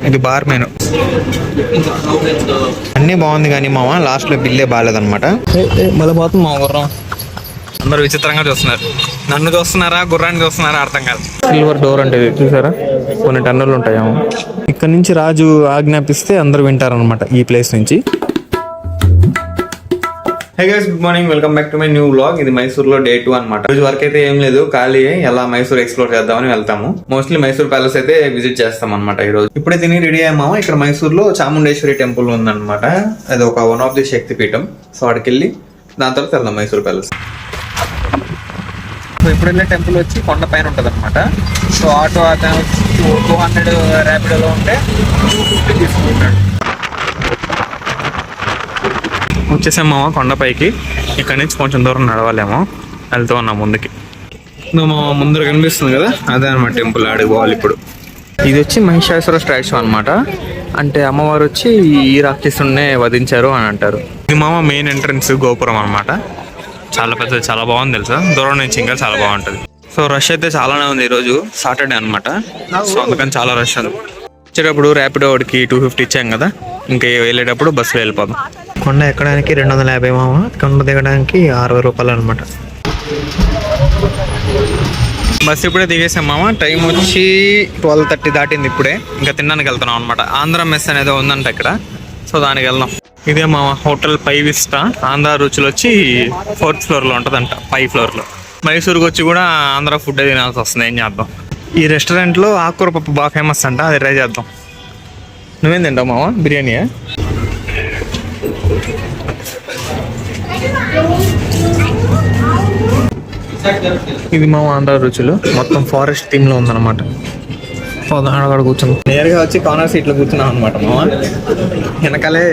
ఇది bar menu అన్నీ బాగుంది కానీ మామ లాస్ట్లో బిల్లే బాగాలేదనమాట. మళ్ళీ పోతుంది మా గుర్రం. అందరు విచిత్రంగా చూస్తున్నారు. నన్ను చూస్తున్నారా గుర్రాన్ని చూస్తున్నారా అర్థం కాదు. సిల్వర్ డోర్ అంటే చూసారా, కొన్ని టన్నులు ఉంటాయేమో. ఇక్కడ నుంచి రాజు ఆజ్ఞాపిస్తే అందరూ వింటారనమాట ఈ ప్లేస్ నుంచి. Hey guys, good morning, welcome back to my new vlog. ఇది మైసూర్లో డే 2 అనమాట. రోజు వరకు అయితే ఏం లేదు, ఖాళీ ఎలా మైసూర్ ఎక్స్ప్లోర్ చేద్దామని వెళ్తాము. మోస్ట్లీ మైసూర్ ప్యాలెస్ అయితే విజిట్ చేస్తాం అనమాట. ఈ రోజు ఇప్పుడే తిని రెడీ అయ్యాము. ఇక్కడ మైసూర్లో చాముండేశ్వరి టెంపుల్ ఉందన్నమాట. అది ఒక వన్ ఆఫ్ ది శక్తి పీఠం. సో అక్కడికి వెళ్ళి దాని తర్వాత వెళ్దాం మైసూర్ ప్యాలెస్. సో ఇప్పుడు వెళ్ళే టెంపుల్ వచ్చి కొండ పైన ఉంటుంది అనమాట. సో ఆటో అతను వచ్చి 200 ర్యాపిడోలో ఉంటే 250 తీసుకుంటాడు. వచ్చేసామో కొండపైకి. ఇక్కడ నుంచి కొంచెం దూరం నడవాలేమో, వెళ్తూ ఉన్నాం ముందుకి. ముందర కనిపిస్తుంది కదా, అదే అనమాట టెంపుల్. ఆడికి పోవాలి ఇప్పుడు. ఇది వచ్చి మహిషాసుర స్టాచ్యూ అనమాట. అంటే అమ్మవారు వచ్చి ఈ రాక్షసుడినే వధించారు అని అంటారు. ఇది మామ మెయిన్ ఎంట్రన్స్ గోపురం అనమాట. చాలా పెద్దది, చాలా బాగుంది తెలుసా. దూరం నుంచి ఇంకా చాలా బాగుంటుంది. సో రష్ అయితే చాలానే ఉంది. ఈరోజు సాటర్డే అనమాట. సో అందుకని చాలా రష్ ఉంది. వచ్చేటప్పుడు ర్యాపిడో వాడికి 250 ఇచ్చాం కదా, ఇంకా వెళ్ళేటప్పుడు బస్సులో వెళ్ళిపోదాం. కొండ ఎక్కడానికి 250 మామ, కొండ దిగడానికి 60 రూపాయలు అనమాట. బస్సు ఇప్పుడే దిగేసాం మామ. టైం వచ్చి 12:30 దాటింది ఇప్పుడే. ఇంకా తినడానికి వెళ్తున్నాం అనమాట. ఆంధ్ర మెస్ అనేది ఉందంట ఇక్కడ. సో దానికి వెళ్దాం. ఇదే మామ హోటల్ పై విస్టా. ఆంధ్ర రుచులు వచ్చి 4th ఫ్లోర్లో ఉంటుందంట, 5 ఫ్లోర్లో. మైసూరుకి వచ్చి కూడా ఆంధ్ర ఫుడ్ తినాల్సి వస్తుంది. ఏం చేద్దాం. ఈ రెస్టారెంట్లో ఆకుకూర పప్పు బాగా ఫేమస్ అంట, అది ట్రై చేద్దాం. నువ్వేం తింటావు మామ? బిర్యానీయా? ఇది మా ఆంధ్ర రుచులు. మొత్తం ఫారెస్ట్ థీమ్ లో ఉందన్నమాట. అక్కడ కూర్చున్నాం. నేరుగా వచ్చి కార్నర్ సీట్లో కూర్చున్నాం అనమాట మామ. వెనకాలే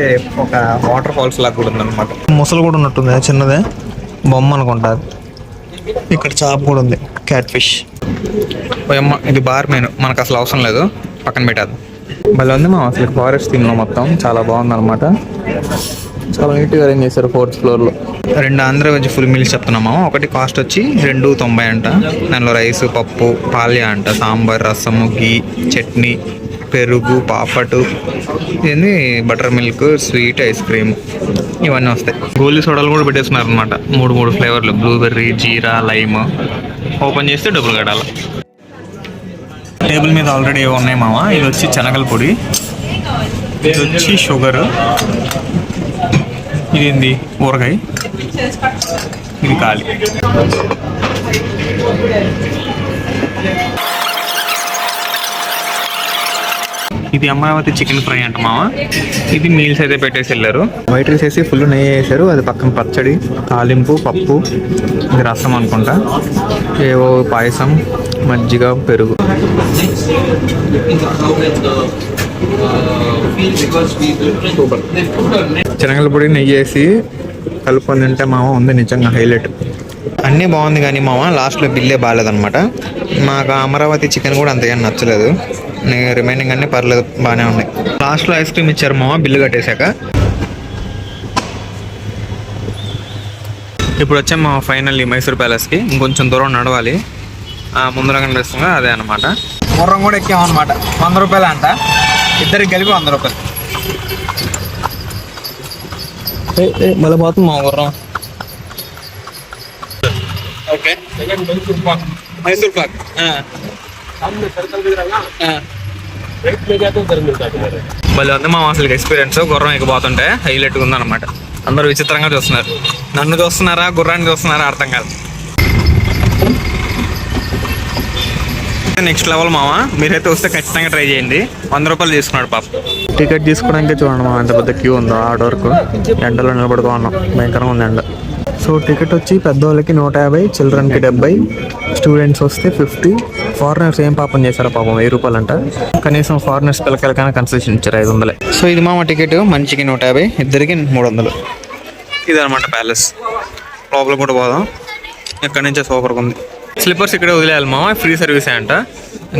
ఒక వాటర్ ఫాల్స్ లాగా కూడా ఉందన్నమాట. ముసలు కూడా ఉన్నట్టుంది, చిన్నదే బొమ్మ అనుకుంటారు. ఇక్కడ చాప కూడా ఉంది, క్యాట్ ఫిష్. ఇది బార్ మెను, మనకు అసలు అవసరం లేదు, పక్కన పెట్టేద్దాం. మళ్ళీ ఉంది మా అసలు ఫారెస్ట్ థీమ్ లో మొత్తం. చాలా బాగుంది అనమాట. చాలా నీట్గా అరేంజ్ చేశారు 4th ఫ్లోర్లో. 2 ఆంధ్ర వెజ్ ఫుల్ మీల్స్ చెప్తున్నాము. ఒకటి కాస్ట్ వచ్చి 290 అంట. దానిలో రైస్, పప్పు, పాల్య అంట, సాంబార్, రసము, గీ, చట్నీ, పెరుగు, పాపటు, ఇవన్నీ butter milk, sweet, ice cream ఇవన్నీ వస్తాయి. గోలీ సోడాలు కూడా పెట్టేస్తున్నారు అనమాట. 3 ఫ్లేవర్లు, బ్లూబెర్రీ, జీరా, లైమ్. ఓపెన్ చేస్తే డబ్బులు కట్టాలి. టేబుల్ మీద ఆల్రెడీ ఉన్నాయి మామ. ఇది వచ్చి శనగల పొడి, ఇది వచ్చి షుగరు, ఇదేంది ఊరగాయ, ఇది ఖాళీ. ఇది అమరావతి చికెన్ ఫ్రై అంట మామ. ఇది మీల్స్ అయితే పెట్టేసి వెళ్ళారు. వైట్ రైస్ వేసి ఫుల్ నెయ్యి వేసారు. అది పక్కన పచ్చడి, తాలింపు, పప్పు, ఇది రసం అనుకుంటా, ఏవో పాయసం, మజ్జిగ, పెరుగు. శనగల పొడి నెయ్యి వేసి కలుపుకొని తింటే మామ ఉంది నిజంగా హైలైట్. అన్నీ బాగుంది కానీ మామ లాస్ట్లో బిల్లే బాగాలేదనమాట. మాకు అమరావతి చికెన్ కూడా అంతగా నచ్చలేదు. రిమైనింగ్ అన్నీ పర్లేదు, బాగానే ఉన్నాయి. లాస్ట్లో ఐస్ క్రీమ్ ఇచ్చారు మామ బిల్లు కట్టేశాక. ఇప్పుడు వచ్చాం మా ఫైనల్లీ మైసూర్ ప్యాలెస్కి. ఇంకొంచెం దూరం నడవాలి. ముందర కనిపిస్తుంది అదే అనమాట. గుర్రం కూడా ఎక్కామన్నమాట. 100 రూపాయలు అంట, ఇద్దరికి కలిపి 100 రూపాయలు. మళ్ళీ పోతుంది మా గుర్రం. ఓకే, మైసూర్ పాక్. మళ్ళీ ఉంది మా అసలు ఎక్స్పీరియన్స్. గుర్రం ఎక్కిపోతుంటే హైలైట్గా ఉందన్నమాట. అందరూ విచిత్రంగా చూస్తున్నారు. నన్ను చూస్తున్నారా గుర్రాన్ని చూస్తున్నారా అర్థం కాదు. నెక్స్ట్ లెవెల్ మామ. మీరైతే వస్తే ఖచ్చితంగా ట్రై చేయండి. 100 రూపాయలు తీసుకున్నాడు పాప. టికెట్ తీసుకోవడానికి చూడండి మా ఎంత పెద్ద క్యూ ఉందో. ఆటో వరకు ఎండలో నిలబడుకున్నాం, భయంకరంగా ఉంది ఎండ. సో టికెట్ వచ్చి పెద్దవాళ్ళకి 150, చిల్డ్రన్కి 70, స్టూడెంట్స్ వస్తే 50. ఫారినర్స్ ఏం పాపం చేశారో పాపం 1000 రూపాయలు అంట. కనీసం ఫారినర్స్ పిల్లకాయలకైనా కన్సెషన్ ఇచ్చారు 500. సో ఇది మామ టికెట్. మనిషికి 150, ఇద్దరికి 300. ఇదనమాట ప్యాలెస్. లోపల కూడా పోదాం. ఎక్కడి నుంచే సూపర్గా ఉంది. స్లిప్పర్స్ ఇక్కడే వదిలేయాలి మామ, ఫ్రీ సర్వీసే అంట.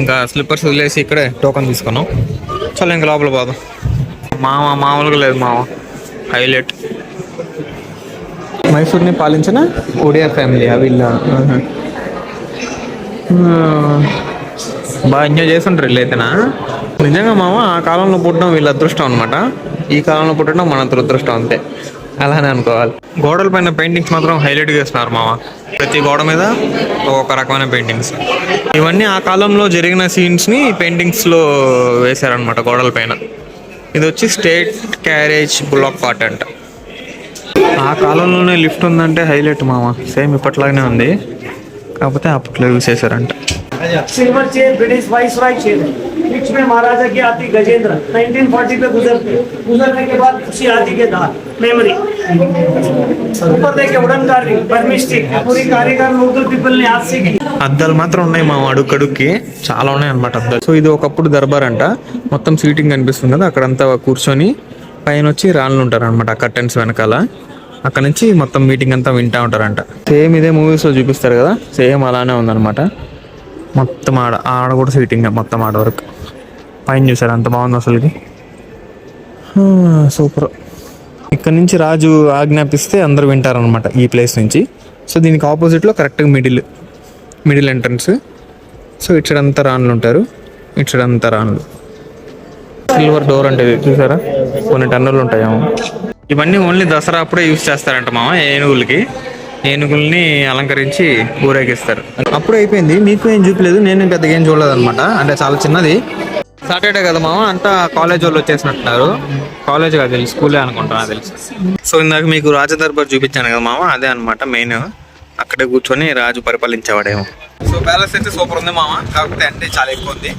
ఇంకా స్లిప్పర్స్ వదిలేసి ఇక్కడే టోకన్ తీసుకున్నాం. చాలా ఇంకా లోపల పోదాం. మామూలుగా లేదు మామ, హైలైట్. మైసూర్ని పాలించిన ఒడియా ఫ్యామిలీ వీళ్ళ. బాగా ఎంజాయ్ చేస్తుంటారు వీళ్ళైతేనా. నిజంగా మామ ఆ కాలంలో పుట్టడం వీళ్ళ అదృష్టం అనమాట. ఈ కాలంలో పుట్టడం మన దురదృష్టం అంతే, అలానే అనుకోవాలి. గోడల పైన పెయింటింగ్స్ మాత్రం హైలైట్గా వేస్తున్నారు మామ. ప్రతి గోడ మీద ఒక రకమైన పెయింటింగ్స్. ఇవన్నీ ఆ కాలంలో జరిగిన సీన్స్ని పెయింటింగ్స్లో వేశారనమాట గోడల పైన. ఇది వచ్చి స్టేట్ క్యారేజ్ బ్లాక్ పార్ట్ అంట. ఆ కాలంలోనే లిఫ్ట్ ఉందంటే హైలైట్ మామ. సేమ్ ఇప్పట్లాగానే ఉంది, కాకపోతే అప్పట్లో యూజ్ చేశారంట. Silver chair British viceroy chair है, बीच में महाराजा की आती गजेंद्र 1940 पे गुजरने के बाद उसी आदि के दार मेमोरी ऊपर देखे वुडन कार्विंग परमिस्टिक पूरी कारीगर लोकल पीपल ने आज से की. అద్దాలు మాత్రం ఉన్నాయి మా అడుగుకి చాలా ఉన్నాయి అనమాట అద్దాలు. సో ఇది ఒకప్పుడు దర్బార్ అంట. మొత్తం సీటింగ్ కనిపిస్తుంది కదా, అక్కడంతా కూర్చొని పైన వచ్చి రాళ్ళు ఉంటారు అనమాట కర్టెన్స్ వెనకాల. అక్కడ నుంచి మొత్తం మీటింగ్ అంతా వింటూ ఉంటారంట. సేమ్ ఇదే మూవీస్లో చూపిస్తారు కదా, సేమ్ అలానే ఉందన్నమాట. మొత్తం ఆడ కూడా సీటింగ్ మొత్తం ఆడ వరకు. పైన చూసారు అంత బాగుంది అసలుకి, సూపర్. ఇక్కడ నుంచి రాజు ఆజ్ఞాపిస్తే అందరూ వింటారనమాట ఈ ప్లేస్ నుంచి. సో దీనికి ఆపోజిట్లో కరెక్ట్గా మిడిల్ ఎంట్రన్స్. సో ఇటు సైడ్ అంతా రాన్లు ఉంటారు, ఇటు సైడ్ అంతా రాన్లు. సిల్వర్ డోర్ అంటే ఇది చూసారా, కొన్ని టన్నులు ఉంటాయేమో. ఇవన్నీ ఓన్లీ దసరా అప్పుడే యూజ్ చేస్తారంట మామ. ఏనుగుల్ని అలంకరించి ఊరేగిస్తారు. అప్పుడే అయిపోయింది, మీకు ఏం చూపలేదు, నేను పెద్దగా ఏం చూడలేదు అనమాట. అంటే చాలా చిన్నది. సాటర్డే కదా మామ, అంతా కాలేజ్ వాళ్ళు వచ్చేసినట్టున్నారు. కాలేజ్ కాదు తెలుసు, స్కూలే అనుకుంటున్నా తెలుసు. సో ఇందాక మీకు రాజదర్బార్ చూపించాను కదా మామ, అదే అనమాట మెయిన్. అక్కడే కూర్చొని రాజు పరిపాలించేవాడేమో. సో ప్యాలెస్ అయితే సూపర్ ఉంది మామ, కాకపోతే అంటే చాలా ఎక్కువ ఉంది.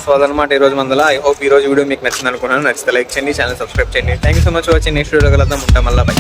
సో అదనమాట ఈరోజు మందల. ఐ హోప్ ఈ రోజు వీడియో మీకు నచ్చింది అనుకున్నాను. నచ్చితే లైక్ చేయండి, ఛానల్ సబ్స్క్రైబ్ చేయండి. Thank you so much watching. Next video కలుద్దాం. ఉంటాం మళ్ళీ. బై.